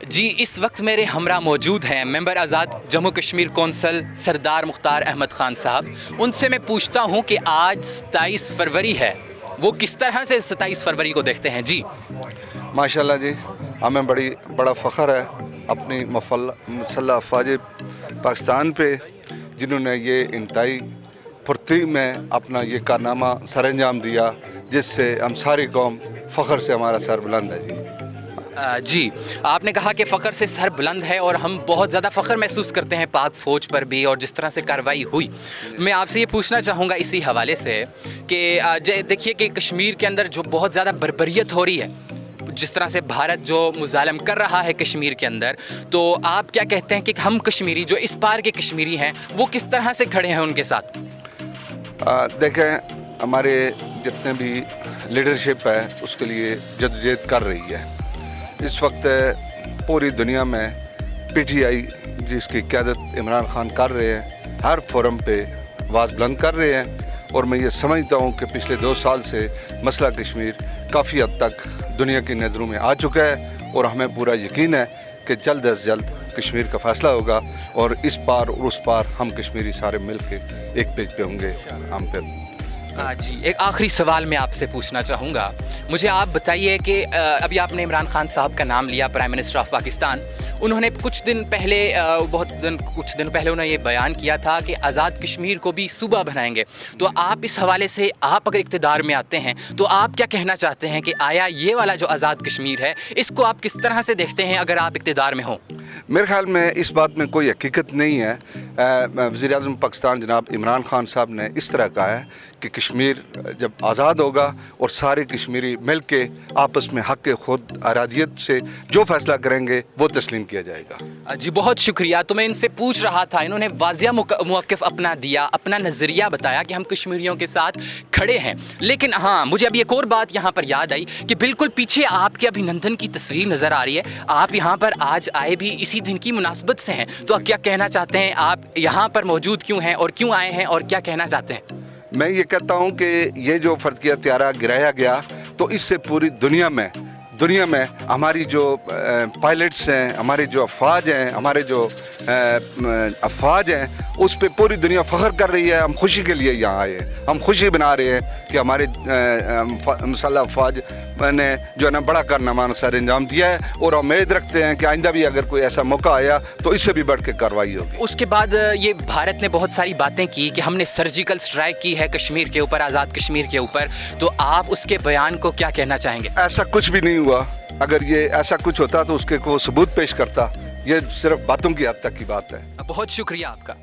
جی اس وقت میرے ہمراہ موجود ہیں ممبر آزاد جموں کشمیر کونسل سردار مختار احمد خان صاحب. ان سے میں پوچھتا ہوں کہ آج 27 فروری ہے, وہ کس طرح سے 27 فروری کو دیکھتے ہیں. جی ماشاءاللہ جی, ہمیں بڑا فخر ہے اپنی مسلح افواج پاکستان پہ, جنہوں نے یہ انتہائی پھرتی میں اپنا یہ کارنامہ سر انجام دیا, جس سے ہم ساری قوم فخر سے ہمارا سر بلند ہے. جی آپ نے کہا کہ فخر سے سر بلند ہے, اور ہم بہت زیادہ فخر محسوس کرتے ہیں پاک فوج پر بھی, اور جس طرح سے کارروائی ہوئی. میں آپ سے یہ پوچھنا چاہوں گا اسی حوالے سے کہ دیکھیے کہ کشمیر کے اندر جو بہت زیادہ بربریت ہو رہی ہے, جس طرح سے بھارت جو مظالم کر رہا ہے کشمیر کے اندر, تو آپ کیا کہتے ہیں کہ ہم کشمیری جو اس پار کے کشمیری ہیں وہ کس طرح سے کھڑے ہیں ان کے ساتھ؟ دیکھیں, ہمارے جتنے بھی لیڈرشپ ہے اس کے لیے جدوجہد کر رہی ہے. اس وقت پوری دنیا میں پی ٹی آئی جس کی قیادت عمران خان کر رہے ہیں, ہر فورم پہ آواز بلند کر رہے ہیں, اور میں یہ سمجھتا ہوں کہ پچھلے 2 سال سے مسئلہ کشمیر کافی حد تک دنیا کی نظروں میں آ چکا ہے, اور ہمیں پورا یقین ہے کہ جلد از جلد کشمیر کا فیصلہ ہوگا, اور اس پار اور اس پار ہم کشمیری سارے مل کے ایک پیج پہ ہوں گے. ہم پہ جی ایک آخری سوال میں آپ سے پوچھنا چاہوں گا. مجھے آپ بتائیے کہ ابھی آپ نے عمران خان صاحب کا نام لیا, پرائم منسٹر آف پاکستان. انہوں نے کچھ دن پہلے انہوں نے یہ بیان کیا تھا کہ آزاد کشمیر کو بھی صوبہ بنائیں گے. تو آپ اس حوالے سے, آپ اگر اقتدار میں آتے ہیں تو آپ کیا کہنا چاہتے ہیں کہ آیا یہ والا جو آزاد کشمیر ہے اس کو آپ کس طرح سے دیکھتے ہیں اگر آپ اقتدار میں ہوں؟ میرے خیال میں اس بات میں کوئی حقیقت نہیں ہے. وزیر اعظم پاکستان جناب عمران خان صاحب نے اس طرح کہا ہے کہ کشمیر جب آزاد ہوگا اور سارے کشمیری مل کے آپس میں حق خود ارادیت سے جو فیصلہ کریں گے وہ تسلیم کیا جائے گا. جی بہت شکریہ. تو میں ان سے پوچھ رہا تھا, انہوں نے واضح موقف اپنا دیا, اپنا نظریہ بتایا کہ ہم کشمیریوں کے ساتھ کھڑے ہیں. لیکن ہاں, مجھے اب ایک اور بات یہاں پر یاد آئی کہ بالکل پیچھے آپ کے ابھی نندن کی تصویر نظر آ رہی ہے. آپ یہاں پر آج آئے بھی اسی دن کی مناسبت سے ہیں, تو کیا کہنا چاہتے ہیں, آپ یہاں پر موجود کیوں ہیں اور کیوں آئے ہیں, اور کیا کہنا چاہتے ہیں؟ میں یہ کہتا ہوں کہ یہ جو فردیہ طیارہ گرایا گیا, تو اس سے پوری دنیا میں ہماری جو پائلٹس ہیں, ہماری جو ہمارے جو افواج ہیں, اس پہ پوری دنیا فخر کر رہی ہے. ہم خوشی کے لیے یہاں آئے ہیں, ہم خوشی بنا رہے ہیں کہ ہمارے مسلح افواج نے جو ہے نا بڑا کارنامہ سر انجام دیا ہے, اور امید رکھتے ہیں کہ آئندہ بھی اگر کوئی ایسا موقع آیا تو اس سے بھی بڑھ کے کارروائی ہوگی. اس کے بعد یہ بھارت نے بہت ساری باتیں کی کہ ہم نے سرجیکل اسٹرائک کی ہے کشمیر کے اوپر, آزاد کشمیر کے اوپر, تو آپ اس کے بیان کو کیا کہنا چاہیں گے؟ ایسا کچھ بھی نہیں ہوا. اگر یہ ایسا کچھ ہوتا تو اس کے کو ثبوت پیش کرتا. یہ صرف باتوں کی حد تک کی بات ہے. بہت شکریہ آپ کا.